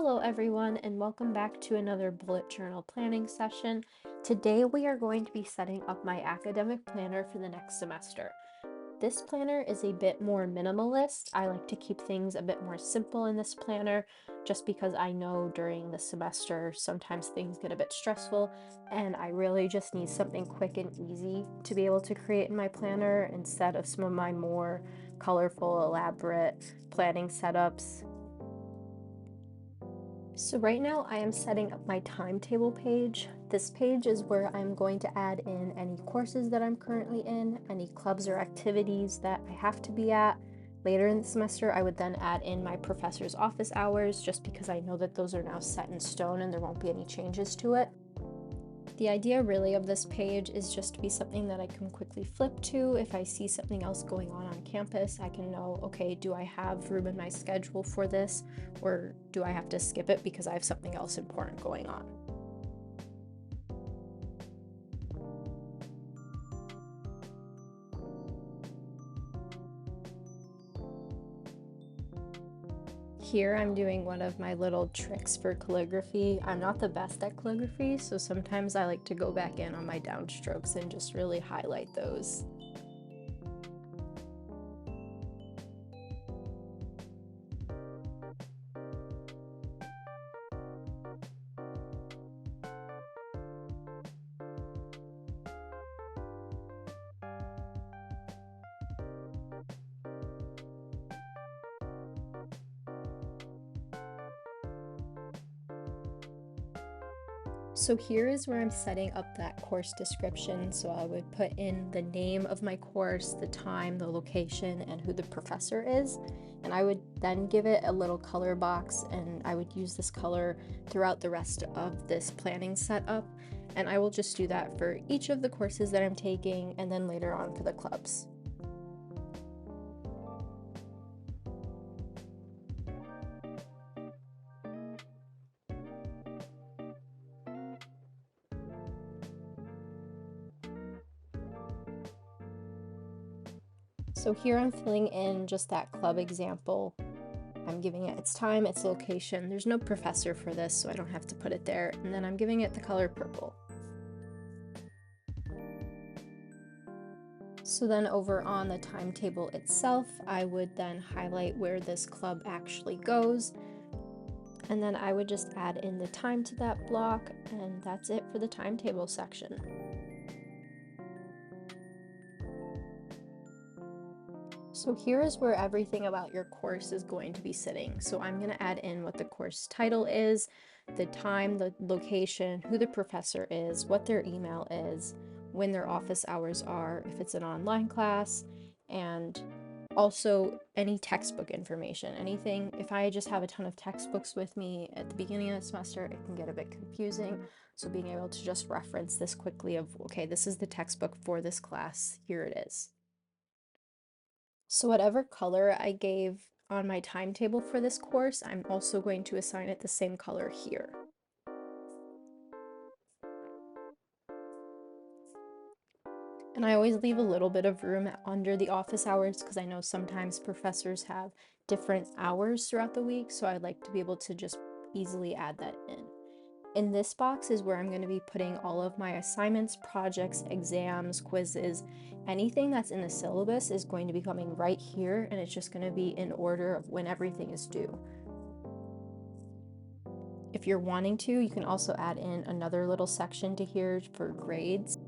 Hello everyone and welcome back to another bullet journal planning session. Today we are going to be setting up my academic planner for the next semester. This planner is a bit more minimalist. I like to keep things a bit more simple in this planner just because I know during the semester sometimes things get a bit stressful and I really just need something quick and easy to be able to create in my planner instead of some of my more colorful, elaborate planning setups. So right now I am setting up my timetable page. This page is where I'm going to add in any courses that I'm currently in, any clubs or activities that I have to be at. Later in the semester, I would then add in my professor's office hours just because I know that those are now set in stone and there won't be any changes to it. The idea really of this page is just to be something that I can quickly flip to. If I see something else going on campus, I can know, okay, do I have room in my schedule for this, or do I have to skip it because I have something else important going on? Here I'm doing one of my little tricks for calligraphy. I'm not the best at calligraphy, so sometimes I like to go back in on my downstrokes and just really highlight those. So here is where I'm setting up that course description. So I would put in the name of my course, the time, the location, and who the professor is. And I would then give it a little color box, and I would use this color throughout the rest of this planning setup. And I will just do that for each of the courses that I'm taking, and then later on for the clubs. So here I'm filling in just that club example. I'm giving it its time, its location. There's no professor for this, so I don't have to put it there. And then I'm giving it the color purple. So then over on the timetable itself, I would then highlight where this club actually goes. And then I would just add in the time to that block, and that's it for the timetable section. So here is where everything about your course is going to be sitting. So I'm going to add in what the course title is, the time, the location, who the professor is, what their email is, when their office hours are, if it's an online class, and also any textbook information. Anything, if I just have a ton of textbooks with me at the beginning of the semester, it can get a bit confusing. So being able to just reference this quickly of, okay, this is the textbook for this class, here it is. So whatever color I gave on my timetable for this course, I'm also going to assign it the same color here. And I always leave a little bit of room under the office hours because I know sometimes professors have different hours throughout the week, so I'd like to be able to just easily add that in. In this box is where I'm going to be putting all of my assignments, projects, exams, quizzes. Anything that's in the syllabus is going to be coming right here, and it's just going to be in order of when everything is due. If you're wanting to, you can also add in another little section to here for grades.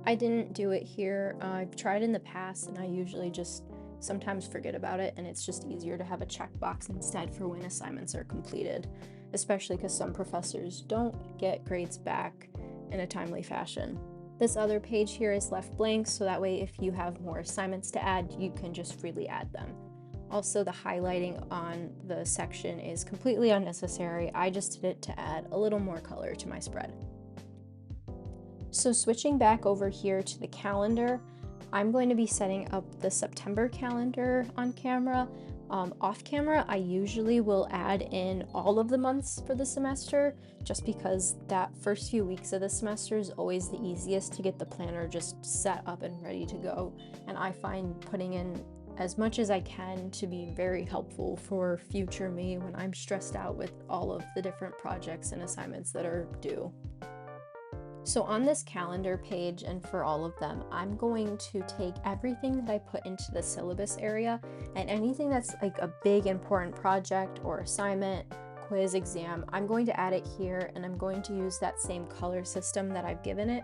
I didn't do it here. I've tried in the past, and I usually just sometimes forget about it, and it's just easier to have a checkbox instead for when assignments are completed, especially because some professors don't get grades back in a timely fashion. This other page here is left blank, so that way if you have more assignments to add, you can just freely add them. Also, the highlighting on the section is completely unnecessary. I just did it to add a little more color to my spread. So switching back over here to the calendar, I'm going to be setting up the September calendar on camera. Off camera, I usually will add in all of the months for the semester, just because that first few weeks of the semester is always the easiest to get the planner just set up and ready to go. And I find putting in as much as I can to be very helpful for future me when I'm stressed out with all of the different projects and assignments that are due. So on this calendar page, and for all of them, I'm going to take everything that I put into the syllabus area, and anything that's like a big important project or assignment, quiz, exam, I'm going to add it here, and I'm going to use that same color system that I've given it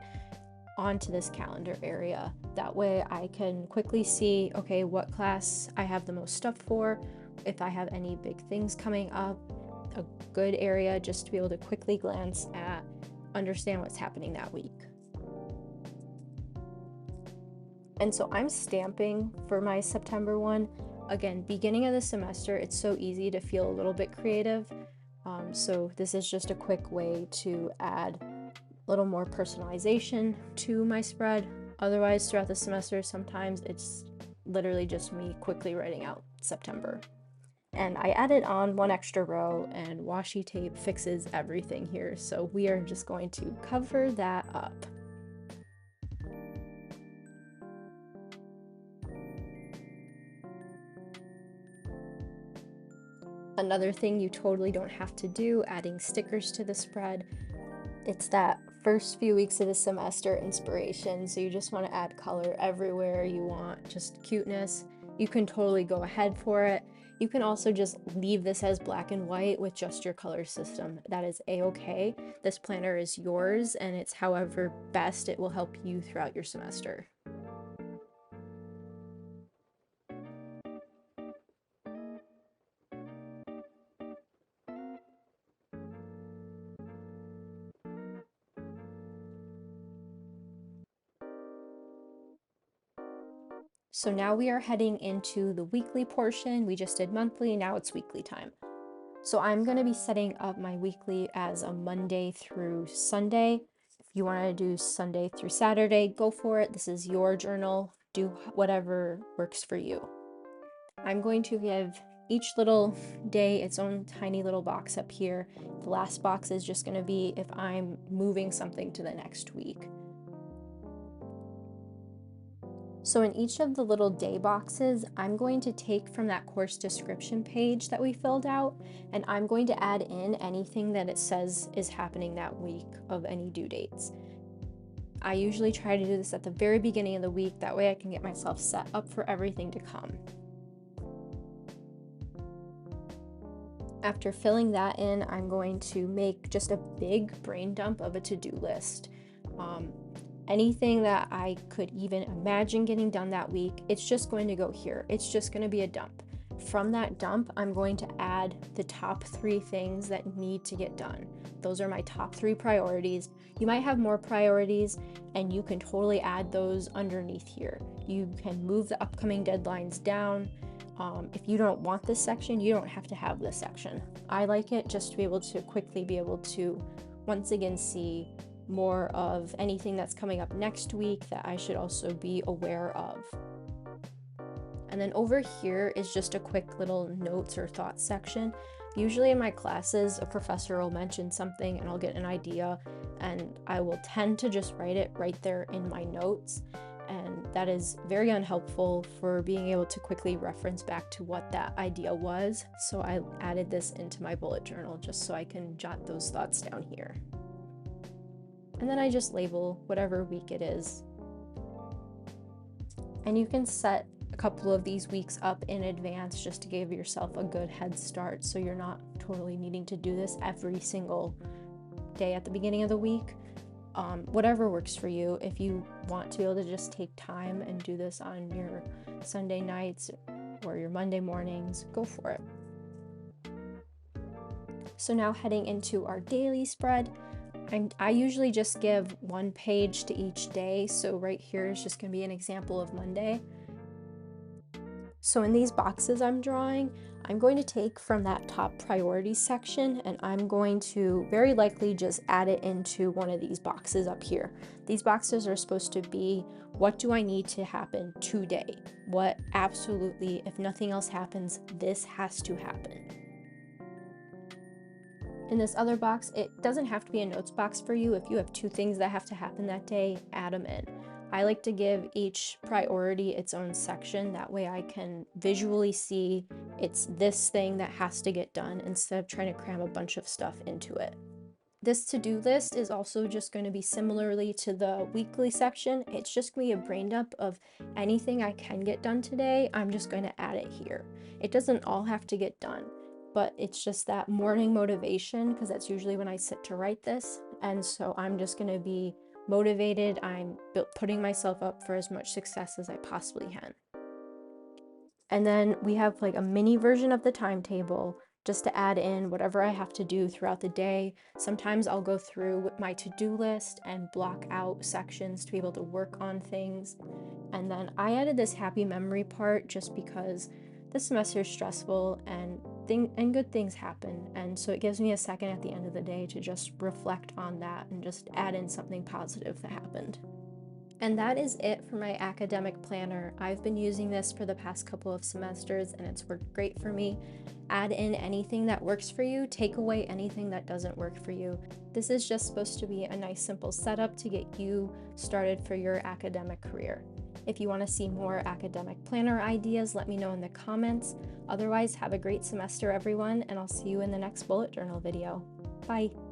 onto this calendar area. That way I can quickly see, okay, what class I have the most stuff for, if I have any big things coming up, a good area just to be able to quickly glance at, understand what's happening that week. And so I'm stamping for my September one. Again, beginning of the semester, it's so easy to feel a little bit creative. So this is just a quick way to add a little more personalization to my spread. Otherwise, throughout the semester, sometimes it's literally just me quickly writing out September. And I added on one extra row, and washi tape fixes everything here, so we are just going to cover that up. Another thing you totally don't have to do, adding stickers to the spread. It's that first few weeks of the semester inspiration, so you just want to add color everywhere you want, just cuteness. You can totally go ahead for it. You can also just leave this as black and white with just your color system. That is a-okay. This planner is yours, and it's however best it will help you throughout your semester. So now we are heading into the weekly portion. We just did monthly, now it's weekly time. So I'm going to be setting up my weekly as a Monday through Sunday. If you want to do Sunday through Saturday, go for it. This is your journal. Do whatever works for you. I'm going to give each little day its own tiny little box up here. The last box is just going to be if I'm moving something to the next week. So in each of the little day boxes, I'm going to take from that course description page that we filled out, and I'm going to add in anything that it says is happening that week of any due dates. I usually try to do this at the very beginning of the week, that way I can get myself set up for everything to come. After filling that in, I'm going to make just a big brain dump of a to-do list. Anything that I could even imagine getting done that week, it's just going to go here. It's just going to be a dump. From that dump, I'm going to add the top 3 things that need to get done. Those are my top 3 priorities. You might have more priorities, and you can totally add those underneath here. You can move the upcoming deadlines down. If you don't want this section, you don't have to have this section. I like it just to be able to quickly be able to once again see more of anything that's coming up next week that I should also be aware of. And then over here is just a quick little notes or thoughts section. Usually in my classes, a professor will mention something and I'll get an idea, and I will tend to just write it right there in my notes. And that is very unhelpful for being able to quickly reference back to what that idea was. So I added this into my bullet journal just so I can jot those thoughts down here. And then I just label whatever week it is. And you can set a couple of these weeks up in advance just to give yourself a good head start, so you're not totally needing to do this every single day at the beginning of the week. Whatever works for you. If you want to be able to just take time and do this on your Sunday nights or your Monday mornings, go for it. So now heading into our daily spread, I usually just give 1 page to each day, so right here is just going to be an example of Monday. So in these boxes I'm drawing, I'm going to take from that top priorities section, and I'm going to very likely just add it into one of these boxes up here. These boxes are supposed to be, what do I need to happen today? What absolutely, if nothing else happens, this has to happen. In this other box, it doesn't have to be a notes box for you. If you have 2 things that have to happen that day, add them in. I like to give each priority its own section. That way I can visually see it's this thing that has to get done instead of trying to cram a bunch of stuff into it. This to-do list is also just going to be similarly to the weekly section. It's just going to be a brain dump of anything I can get done today. I'm just going to add it here. It doesn't all have to get done, but it's just that morning motivation, because that's usually when I sit to write this. And so I'm just going to be motivated. I'm putting myself up for as much success as I possibly can. And then we have like a mini version of the timetable just to add in whatever I have to do throughout the day. Sometimes I'll go through my to-do list and block out sections to be able to work on things. And then I added this happy memory part just because this semester is stressful and good things happen. And so it gives me a second at the end of the day to just reflect on that and just add in something positive that happened. And that is it for my academic planner. I've been using this for the past couple of semesters and it's worked great for me. Add in anything that works for you, take away anything that doesn't work for you. This is just supposed to be a nice simple setup to get you started for your academic career. If you want to see more academic planner ideas, let me know in the comments. Otherwise, have a great semester everyone, and I'll see you in the next bullet journal video. Bye!